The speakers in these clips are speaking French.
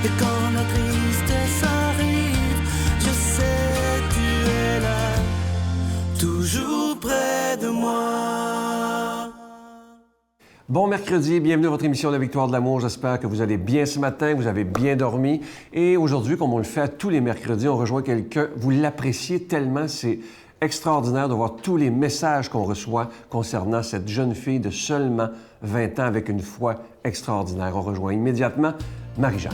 Et quand la tristesse arrive, je sais tu es là, toujours près de moi. Bon mercredi, bienvenue à votre émission La Victoire de l'amour. J'espère que vous allez bien ce matin, que vous avez bien dormi. Et aujourd'hui, comme on le fait tous les mercredis, on rejoint quelqu'un. Vous l'appréciez tellement, c'est extraordinaire de voir tous les messages qu'on reçoit concernant cette jeune fille de seulement 20 ans avec une foi extraordinaire. On rejoint immédiatement Marie-Jeanne.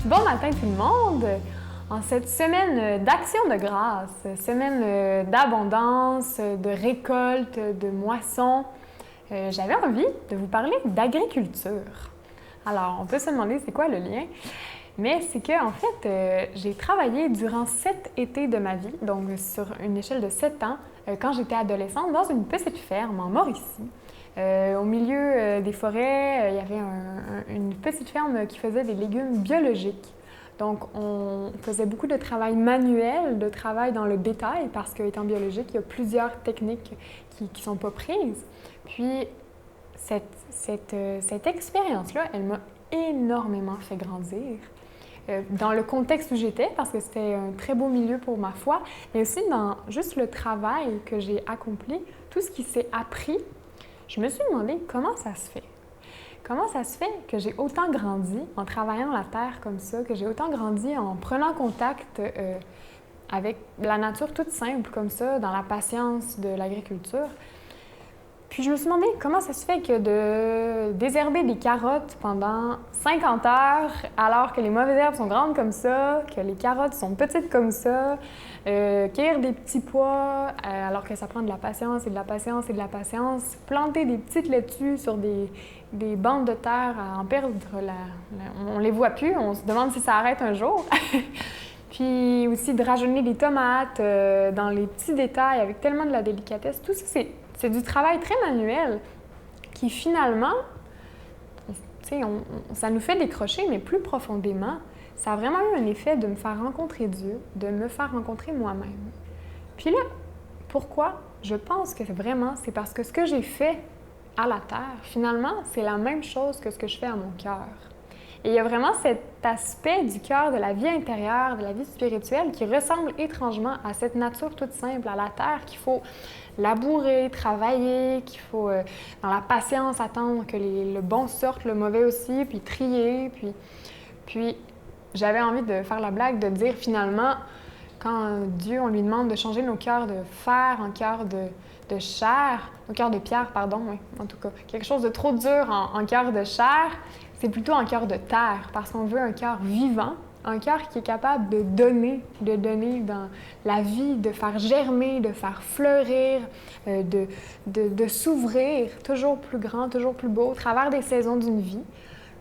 Bon matin tout le monde! En cette semaine d'action de grâce, semaine d'abondance, de récolte, de moisson, j'avais envie de vous parler d'agriculture. Alors, on peut se demander c'est quoi le lien? Mais c'est que en fait, j'ai travaillé durant 7 étés de ma vie, donc sur une échelle de 7 ans, quand j'étais adolescente, dans une petite ferme en Mauricie. Au milieu des forêts, il y avait une petite ferme qui faisait des légumes biologiques. Donc, on faisait beaucoup de travail manuel, de travail dans le bétail, parce qu'étant biologique, il y a plusieurs techniques qui ne sont pas prises. Puis, cette expérience-là, elle m'a énormément fait grandir. Dans le contexte où j'étais, parce que c'était un très beau milieu pour ma foi, mais aussi dans juste le travail que j'ai accompli, tout ce qui s'est appris, je me suis demandé comment ça se fait. Comment ça se fait que j'ai autant grandi en travaillant la terre comme ça, que j'ai autant grandi en prenant contact avec la nature toute simple comme ça, dans la patience de l'agriculture. Puis je me suis demandé comment ça se fait que de désherber des carottes pendant 50 heures, alors que les mauvaises herbes sont grandes comme ça, que les carottes sont petites comme ça, cueillir des petits pois, alors que ça prend de la patience et de la patience et de la patience, planter des petites laitues sur des bandes de terre à en perdre on les voit plus, on se demande si ça arrête un jour. Puis aussi de rajeunir des tomates dans les petits détails avec tellement de la délicatesse. Tout ça, c'est du travail très manuel qui finalement, ça nous fait décrocher, mais plus profondément, ça a vraiment eu un effet de me faire rencontrer Dieu, de me faire rencontrer moi-même. Puis là, pourquoi? Je pense que c'est parce que ce que j'ai fait à la terre, finalement, c'est la même chose que ce que je fais à mon cœur. Et il y a vraiment cet aspect du cœur, de la vie intérieure, de la vie spirituelle qui ressemble étrangement à cette nature toute simple, à la terre, qu'il faut labourer, travailler, qu'il faut, dans la patience, attendre que le bon sorte, le mauvais aussi, puis trier. Puis j'avais envie de faire la blague, de dire finalement, quand Dieu, on lui demande de changer nos cœurs de fer en cœur de chair, au cœur de pierre, pardon, oui, en tout cas, quelque chose de trop dur en cœur de chair, c'est plutôt en cœur de terre, parce qu'on veut un cœur vivant, un cœur qui est capable de donner dans la vie, de faire germer, de faire fleurir, de s'ouvrir, toujours plus grand, toujours plus beau, au travers des saisons d'une vie.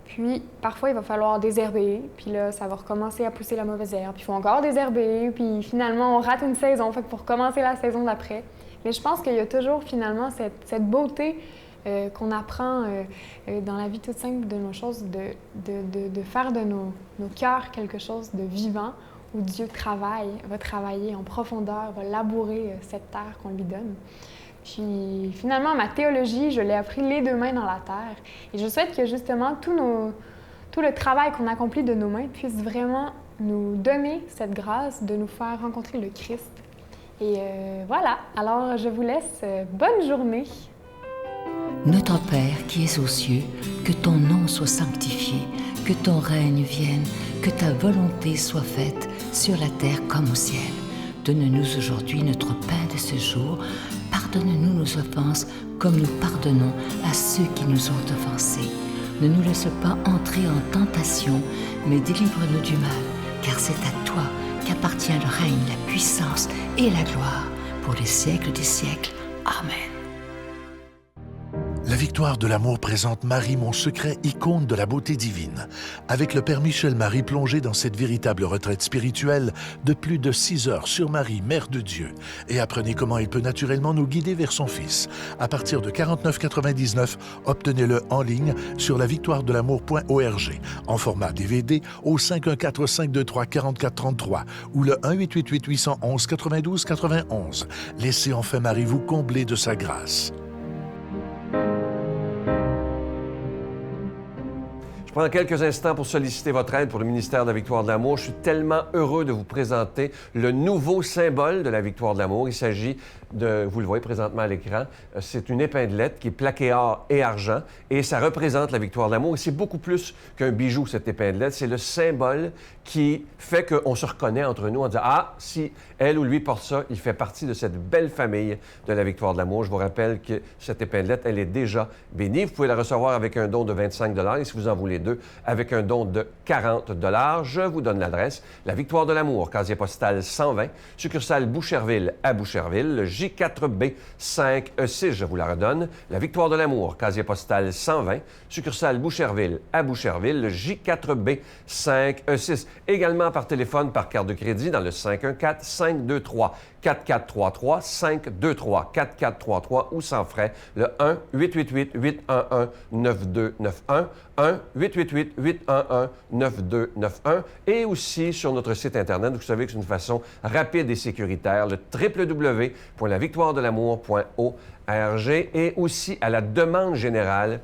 Puis, parfois, il va falloir désherber, puis là, ça va recommencer à pousser la mauvaise herbe, puis il faut encore désherber, puis finalement, on rate une saison, fait pour commencer la saison d'après. Mais je pense qu'il y a toujours, finalement, cette beauté qu'on apprend dans la vie toute simple de nos choses, de faire de nos cœurs quelque chose de vivant, où Dieu va travailler en profondeur, va labourer cette terre qu'on lui donne. Puis finalement, ma théologie, je l'ai appris les 2 mains dans la terre. Et je souhaite que justement tout le travail qu'on accomplit de nos mains puisse vraiment nous donner cette grâce de nous faire rencontrer le Christ. Et voilà, alors je vous laisse. Bonne journée! Notre Père qui es aux cieux, que ton nom soit sanctifié, que ton règne vienne, que ta volonté soit faite sur la terre comme au ciel. Donne-nous aujourd'hui notre pain de ce jour. Pardonne-nous nos offenses comme nous pardonnons à ceux qui nous ont offensés. Ne nous laisse pas entrer en tentation, mais délivre-nous du mal, car c'est à toi qu'appartient le règne, la puissance et la gloire pour les siècles des siècles. Amen. La victoire de l'amour présente Marie, mon secret, icône de la beauté divine. Avec le Père Michel Marie plongé dans cette véritable retraite spirituelle de plus de 6 heures sur Marie, Mère de Dieu. Et apprenez comment il peut naturellement nous guider vers son Fils. À partir de 49,99, obtenez-le en ligne sur lavictoiredelamour.org en format DVD au 514-523-4433 ou le 1-888-811-92-91. Laissez enfin Marie vous combler de sa grâce. Je prends quelques instants pour solliciter votre aide pour le ministère de la Victoire de l'Amour. Je suis tellement heureux de vous présenter le nouveau symbole de la Victoire de l'Amour. Il s'agit de, vous le voyez présentement à l'écran, c'est une épinglette qui est plaquée or et argent et ça représente la Victoire de l'Amour. Et c'est beaucoup plus qu'un bijou, cette épinglette. C'est le symbole qui fait qu'on se reconnaît entre nous en disant « Ah, si elle ou lui porte ça, il fait partie de cette belle famille de la Victoire de l'Amour. » Je vous rappelle que cette épinglette, elle est déjà bénie. Vous pouvez la recevoir avec un don de 25 $ et si vous en voulez deux, avec un don de 40 $. Je vous donne l'adresse. La Victoire de l'Amour, casier postal 120, succursale Boucherville à Boucherville, le J4B 5E6, je vous la redonne. La Victoire de l'Amour, casier postal 120, succursale Boucherville à Boucherville, le J4B 5E6. Également par téléphone, par carte de crédit dans le 514-523-4433, 523-4433 ou sans frais, le 1-888-811-9291, 1-888-811-9291 et aussi sur notre site Internet, vous savez que c'est une façon rapide et sécuritaire, le www.lavictoiredelamour.org et aussi à la demande générale.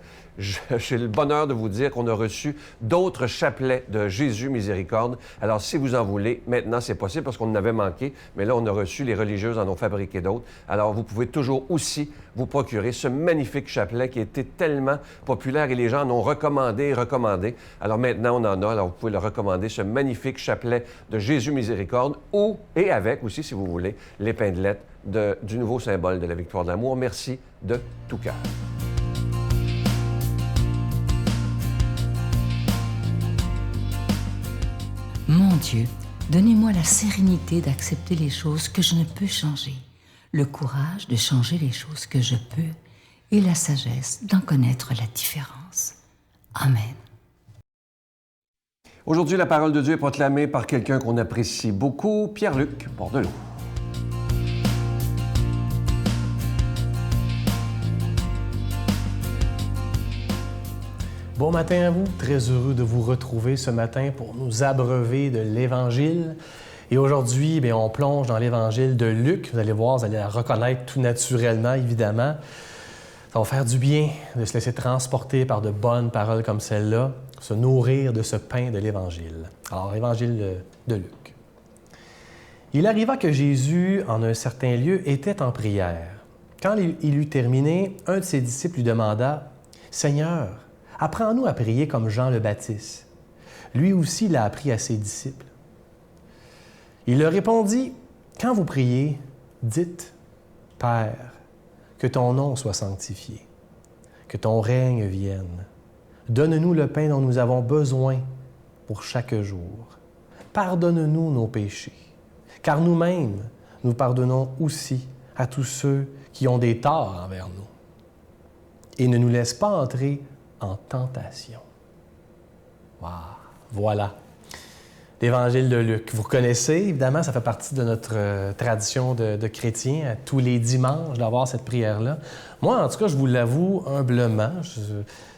J'ai le bonheur de vous dire qu'on a reçu d'autres chapelets de Jésus Miséricorde. Alors, si vous en voulez, maintenant, c'est possible parce qu'on en avait manqué, mais là, on a reçu, les religieuses en ont fabriqué d'autres. Alors, vous pouvez toujours aussi vous procurer ce magnifique chapelet qui a été tellement populaire et les gens en ont recommandé et recommandé. Alors, maintenant, on en a. Alors, vous pouvez le recommander, ce magnifique chapelet de Jésus Miséricorde ou, et avec aussi, si vous voulez, l'épinglette du nouveau symbole de la Victoire de l'Amour. Merci de tout cœur. Mon Dieu, donnez-moi la sérénité d'accepter les choses que je ne peux changer, le courage de changer les choses que je peux et la sagesse d'en connaître la différence. Amen. Aujourd'hui, la parole de Dieu est proclamée par quelqu'un qu'on apprécie beaucoup, Pierre-Luc Bordelot. Bon matin à vous, très heureux de vous retrouver ce matin pour nous abreuver de l'Évangile. Et aujourd'hui, bien, on plonge dans l'Évangile de Luc. Vous allez voir, vous allez la reconnaître tout naturellement, évidemment. Ça va faire du bien de se laisser transporter par de bonnes paroles comme celle-là, se nourrir de ce pain de l'Évangile. Alors, l'Évangile de Luc. Il arriva que Jésus, en un certain lieu, était en prière. Quand il eut terminé, un de ses disciples lui demanda « Seigneur, apprends-nous à prier comme Jean le Baptiste. » Lui aussi l'a appris à ses disciples. Il leur répondit, « Quand vous priez, dites, Père, que ton nom soit sanctifié, que ton règne vienne. Donne-nous le pain dont nous avons besoin pour chaque jour. Pardonne-nous nos péchés, car nous-mêmes, nous pardonnons aussi à tous ceux qui ont des torts envers nous. Et ne nous laisse pas entrer en tentation. » Wow. Voilà. L'Évangile de Luc. Vous connaissez, évidemment, ça fait partie de notre tradition de chrétiens, tous les dimanches, d'avoir cette prière-là. Moi, en tout cas, je vous l'avoue humblement,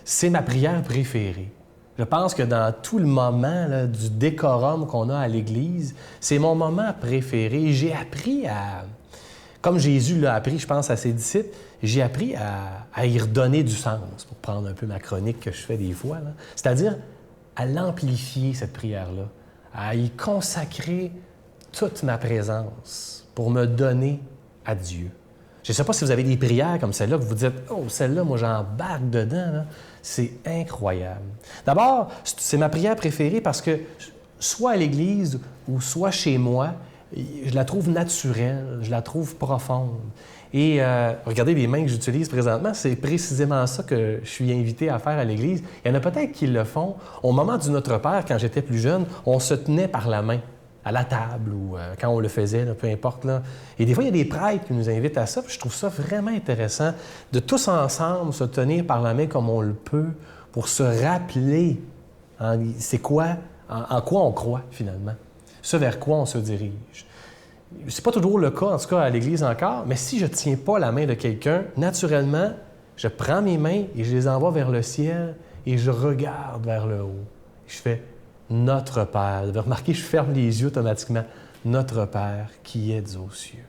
c'est ma prière préférée. Je pense que dans tout le moment là, du décorum qu'on a à l'Église, c'est mon moment préféré. J'ai appris à... Comme Jésus l'a appris, je pense, à ses disciples, j'ai appris à y redonner du sens, pour prendre un peu ma chronique que je fais des fois. C'est-à-dire à l'amplifier, cette prière-là, à y consacrer toute ma présence pour me donner à Dieu. Je ne sais pas si vous avez des prières comme celle-là, que vous dites « Oh, celle-là, moi, j'embarque dedans. » là. C'est incroyable. D'abord, c'est ma prière préférée parce que, soit à l'Église ou soit chez moi, je la trouve naturelle, je la trouve profonde. Et regardez les mains que j'utilise présentement, c'est précisément ça que je suis invité à faire à l'Église. Il y en a peut-être qui le font. Au moment du Notre Père, quand j'étais plus jeune, on se tenait par la main. à la table ou quand on le faisait, là, peu importe. Là. Et des fois, il y a des prêtres qui nous invitent à ça. Puis je trouve ça vraiment intéressant de tous ensemble se tenir par la main comme on le peut pour se rappeler c'est quoi, en quoi on croit finalement, ce vers quoi on se dirige. C'est pas toujours le cas, en tout cas à l'Église encore, mais si je ne tiens pas la main de quelqu'un, naturellement, je prends mes mains et je les envoie vers le ciel et je regarde vers le haut. Je fais « Notre Père ». Vous avez remarqué, je ferme les yeux automatiquement. « Notre Père qui es aux cieux ».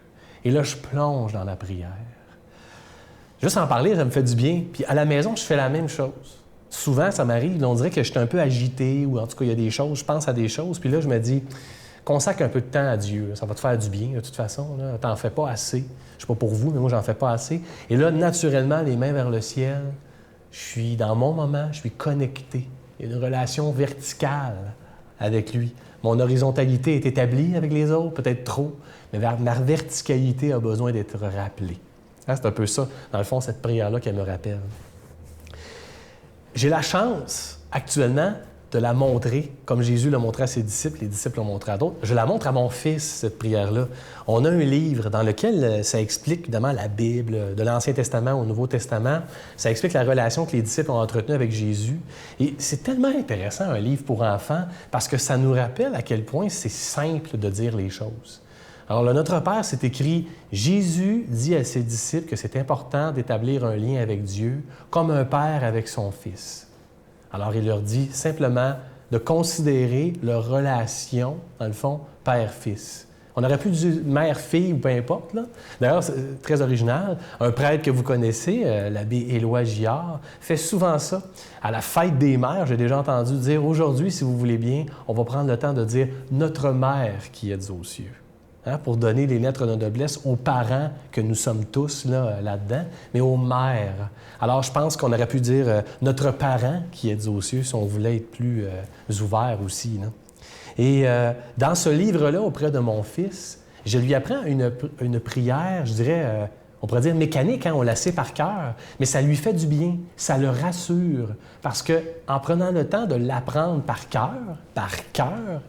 Et là, je plonge dans la prière. Juste en parler, ça me fait du bien. Puis à la maison, je fais la même chose. Souvent, ça m'arrive, on dirait que je suis un peu agité ou en tout cas, il y a des choses, je pense à des choses. Puis là, je me dis, consacre un peu de temps à Dieu. Ça va te faire du bien, de toute façon. T'en fais pas assez. Je ne sais pas pour vous, mais moi, j'en fais pas assez. Et là, naturellement, les mains vers le ciel, je suis dans mon moment, je suis connecté. Il y a une relation verticale avec lui. Mon horizontalité est établie avec les autres, peut-être trop, mais ma verticalité a besoin d'être rappelée. C'est un peu ça, dans le fond, cette prière-là qu'elle me rappelle. J'ai la chance, actuellement, de la montrer, comme Jésus l'a montré à ses disciples, les disciples l'ont montré à d'autres. Je la montre à mon fils, cette prière-là. On a un livre dans lequel ça explique, évidemment, la Bible, de l'Ancien Testament au Nouveau Testament. Ça explique la relation que les disciples ont entretenue avec Jésus. Et c'est tellement intéressant, un livre pour enfants, parce que ça nous rappelle à quel point c'est simple de dire les choses. Alors, le Notre Père, c'est écrit « Jésus dit à ses disciples que c'est important d'établir un lien avec Dieu comme un père avec son fils. » Alors, il leur dit simplement de considérer leur relation, dans le fond, père-fils. On aurait pu dire mère-fille ou peu importe. Là. D'ailleurs, c'est très original. Un prêtre que vous connaissez, l'abbé Éloi Gillard, fait souvent ça. À la fête des mères, j'ai déjà entendu dire « Aujourd'hui, si vous voulez bien, on va prendre le temps de dire « Notre mère qui est aux cieux ». Pour donner les lettres de noblesse aux parents que nous sommes tous là-dedans, mais aux mères. Alors, je pense qu'on aurait pu dire notre parent qui est aux cieux si on voulait être plus ouvert aussi. Là. Et dans ce livre-là, auprès de mon fils, je lui apprends une prière, je dirais, on pourrait dire mécanique, on la sait par cœur, mais ça lui fait du bien, ça le rassure, parce qu'en prenant le temps de l'apprendre par cœur,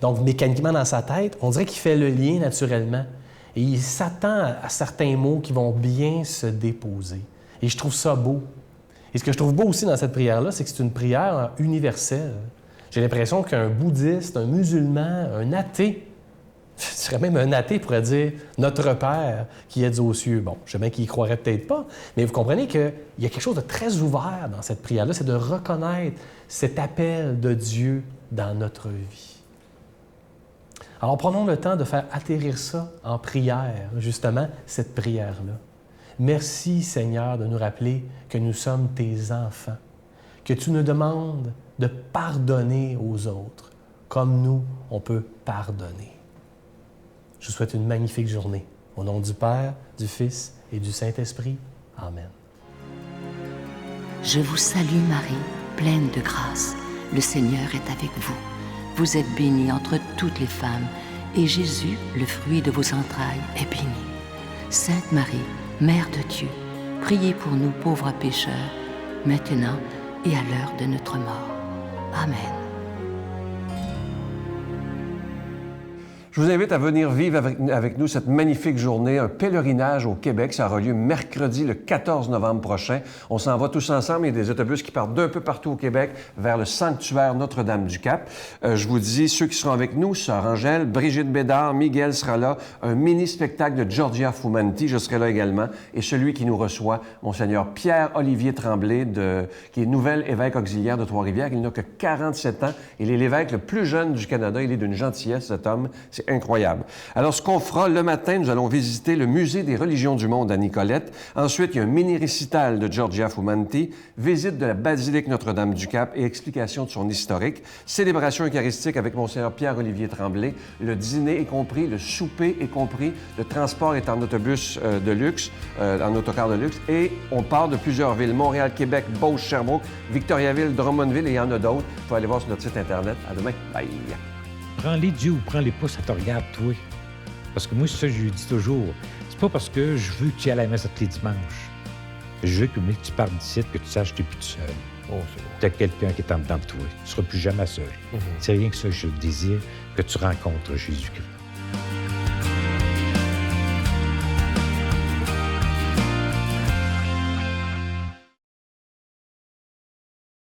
donc mécaniquement dans sa tête, on dirait qu'il fait le lien naturellement. Et il s'attend à certains mots qui vont bien se déposer. Et je trouve ça beau. Et ce que je trouve beau aussi dans cette prière-là, c'est que c'est une prière universelle. J'ai l'impression qu'un bouddhiste, un musulman, un athée, je dirais même un athée pourrait dire « Notre Père qui est aux cieux ». Bon, je sais bien qu'il y croirait peut-être pas, mais vous comprenez qu'il y a quelque chose de très ouvert dans cette prière-là, c'est de reconnaître cet appel de Dieu dans notre vie. Alors, prenons le temps de faire atterrir ça en prière, justement, cette prière-là. Merci, Seigneur, de nous rappeler que nous sommes tes enfants, que tu nous demandes de pardonner aux autres, comme nous, on peut pardonner. Je vous souhaite une magnifique journée. Au nom du Père, du Fils et du Saint-Esprit. Amen. Je vous salue, Marie, pleine de grâce. Le Seigneur est avec vous. Vous êtes bénie entre toutes les femmes, et Jésus, le fruit de vos entrailles, est béni. Sainte Marie, Mère de Dieu, priez pour nous pauvres pécheurs, maintenant et à l'heure de notre mort. Amen. Je vous invite à venir vivre avec nous cette magnifique journée, un pèlerinage au Québec. Ça aura lieu mercredi, le 14 novembre prochain. On s'en va tous ensemble. Il y a des autobus qui partent d'un peu partout au Québec vers le sanctuaire Notre-Dame-du-Cap. Je vous dis, ceux qui seront avec nous, Sœur Angèle, Brigitte Bédard, Miguel sera là, un mini-spectacle de Giorgia Fumanti, je serai là également, et celui qui nous reçoit, Monseigneur Pierre-Olivier Tremblay, qui est nouvel évêque auxiliaire de Trois-Rivières. Il n'a que 47 ans. Il est l'évêque le plus jeune du Canada. Il est d'une gentillesse, cet homme. C'est incroyable. Alors, ce qu'on fera le matin, nous allons visiter le Musée des religions du monde à Nicolette. Ensuite, il y a un mini-récital de Giorgia Fumanti, visite de la basilique Notre-Dame-du-Cap et explication de son historique, célébration eucharistique avec Monseigneur Pierre-Olivier Tremblay. Le dîner est compris, le souper est compris, le transport est en autobus de luxe, en autocar de luxe, et on part de plusieurs villes, Montréal, Québec, Beauce, Sherbrooke, Victoriaville, Drummondville, et il y en a d'autres. Il faut aller voir sur notre site Internet. À demain. Bye! Prends-les Dieu ou prends-les pas, ça te regarde, toi. Parce que moi, c'est ça que je lui dis toujours. C'est pas parce que je veux que tu ailles à la messe tous les dimanches. Je veux que tu parles d'ici, que tu saches que tu n'es plus tout seul. Oh, c'est bon. Tu as quelqu'un qui est en dedans de toi. Tu ne seras plus jamais seul. C'est rien que ça que je désire, que tu rencontres Jésus-Christ.